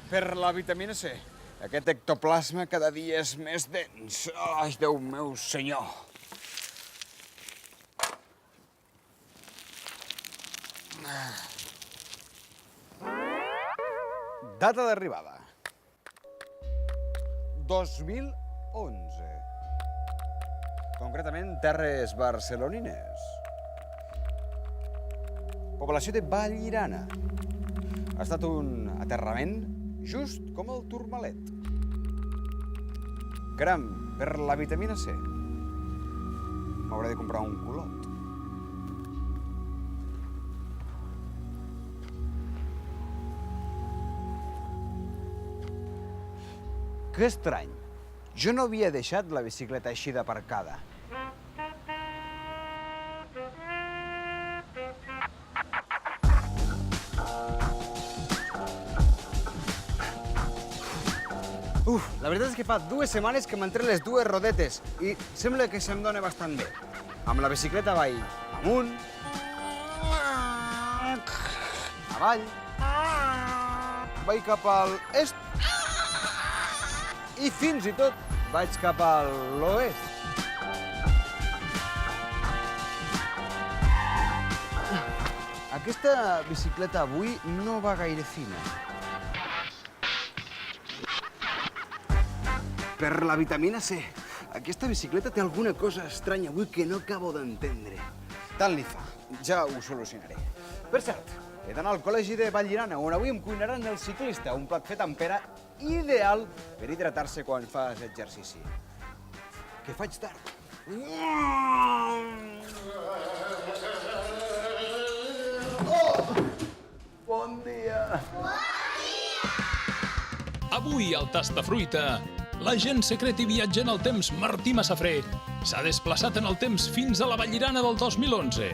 Per la vitamina C. Aquest ectoplasma cada dia és més dens. Ai, Déu meu senyor. Data d'arribada. 2011. Concretament, terres barcelonines. Població de Vallirana. Ha estat un aterrament just com el Turmalet. Caram, per la vitamina C. M'hauré de comprar un culot. Que estrany. Jo no havia deixat la bicicleta així d'aparcada. La veritat és que fa 2 setmanes que m'entré les 2 rodetes i sembla que se'm dona bastant bé. Amb la bicicleta vaig amunt, avall, vaig cap a l'est i fins i tot vaig cap a l'oest. Aquesta bicicleta avui no va gaire fina. Per la vitamina C. Aquesta bicicleta té alguna cosa estranya avui que no acabo d'entendre. Tant li fa. Ja ho solucionaré. Per cert, he d'anar al col·legi de Vallirana, on avui em cuinaran el ciclista, un plat fet amb pera ideal per hidratar-se quan fas exercici. Que faig tard. Oh! Bon dia! Avui al Tastafruita, l'agent secret i viatger en el temps Martí Massafré s'ha desplaçat en el temps fins a la Vallirana del 2011,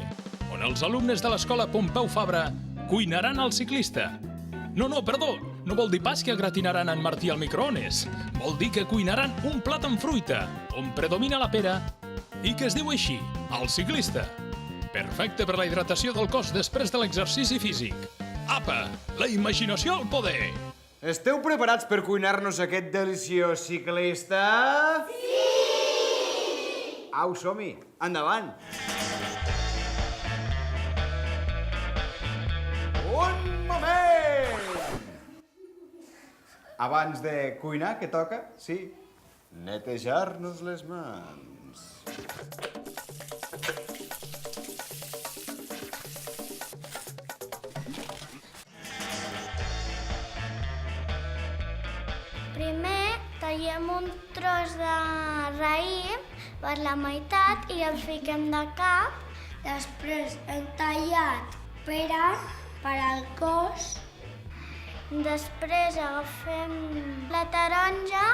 on els alumnes de l'escola Pompeu Fabra cuinaran al ciclista. No, perdó, no vol dir pas que gratinaran en Martí al microones. Vol dir que cuinaran un plat amb fruita, on predomina la pera, i que es diu així, el ciclista. Perfecte per la hidratació del cos després de l'exercici físic. Apa, la imaginació al poder! Esteu preparats per cuinar-nos aquest deliciós ciclista? Sí! Au, som-hi! Endavant! Un moment! Abans de cuinar, què toca? Sí, netejar-nos les mans. Primer tallem un tros de raïm per la meitat i el fiquem de cap. Després hem tallat pera per al cos. Després agafem la taronja,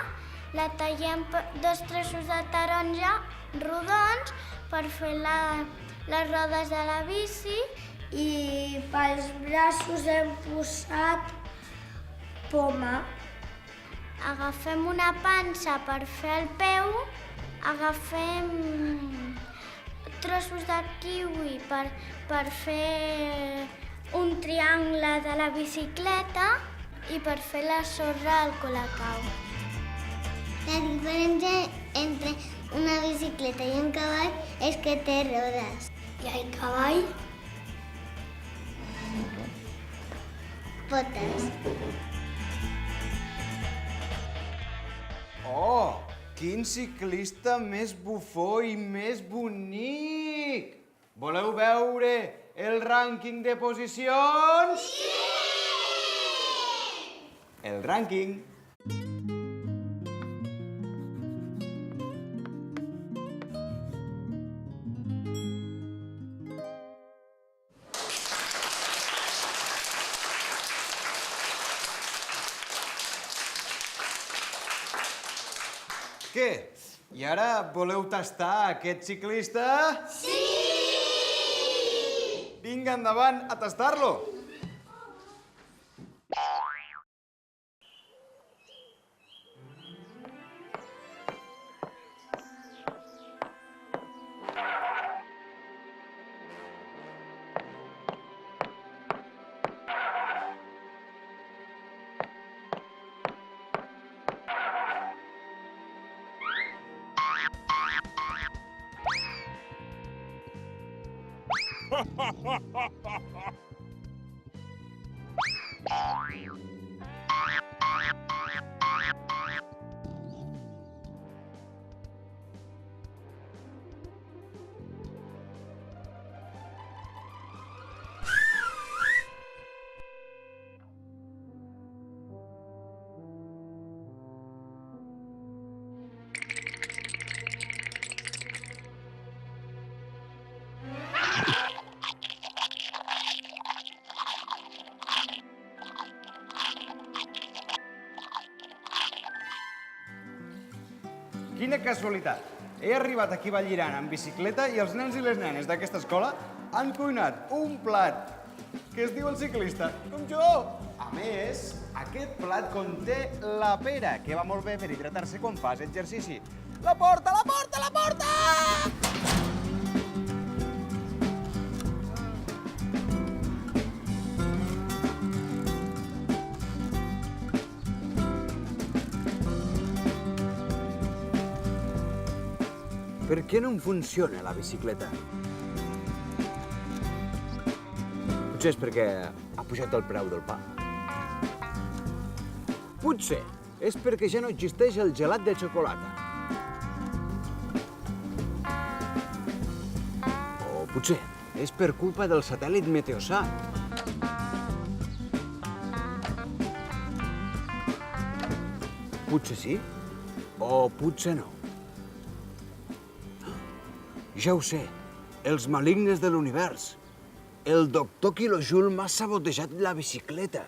la tallem 2 trossos de taronja rodons per fer les rodes de la bici i pels braços hem posat poma. Agafem una pansa per fer el peu, agafem trossos de kiwi per fer un triangle de la bicicleta i per fer la sorra al colacau. La diferència entre una bicicleta i un cavall és que té rodes. I el cavall? Potes. Oh, quin ciclista més bufó i més bonic! Voleu veure el rànquing de posicions? Sí! El rànquing. Què? I ara voleu tastar aquest ciclista? Sí! Vinga, endavant, a tastar-lo! Quina casualitat! He arribat aquí a Vallirana amb bicicleta i els nens i les nenes d'aquesta escola han cuinat un plat que es diu el ciclista, com jo! A més, aquest plat conté la pera, que va molt bé per hidratar-se quan fas exercici. La porta, la porta, la porta! Per què no em funciona la bicicleta? Potser és perquè ha pujat el preu del pa. Potser és perquè ja no existeix el gelat de xocolata. O potser és per culpa del satèl·lit Meteosat. Potser sí, o potser no. Ja ho sé, els malignes de l'univers. El doctor Quilojul m'ha sabotejat la bicicleta.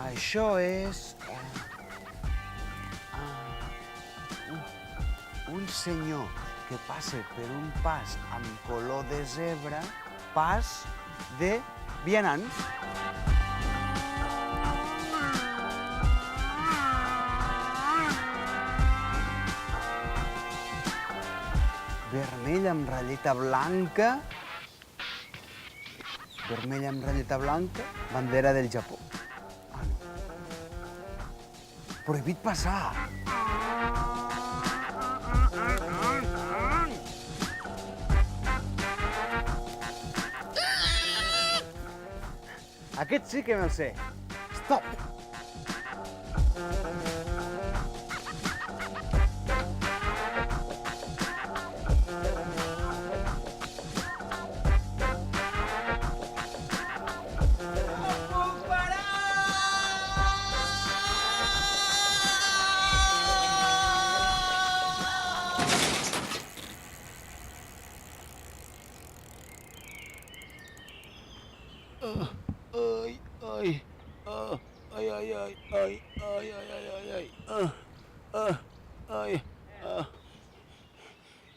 Això és... un senyor que passa per un pas amb color de zebra, pas de vianants. Vermell amb ratlleta blanca. Vermell amb ratlleta blanca, bandera del Japó. Ah, no. Prohibit passar. Aquest sí que me'l sé. Stop!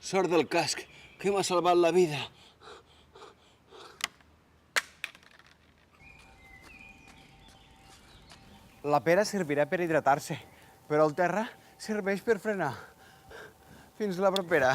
Sort del casc, que m'ha salvat la vida. La pera servirà per hidratar-se, però el terra serveix per frenar. Fins la propera.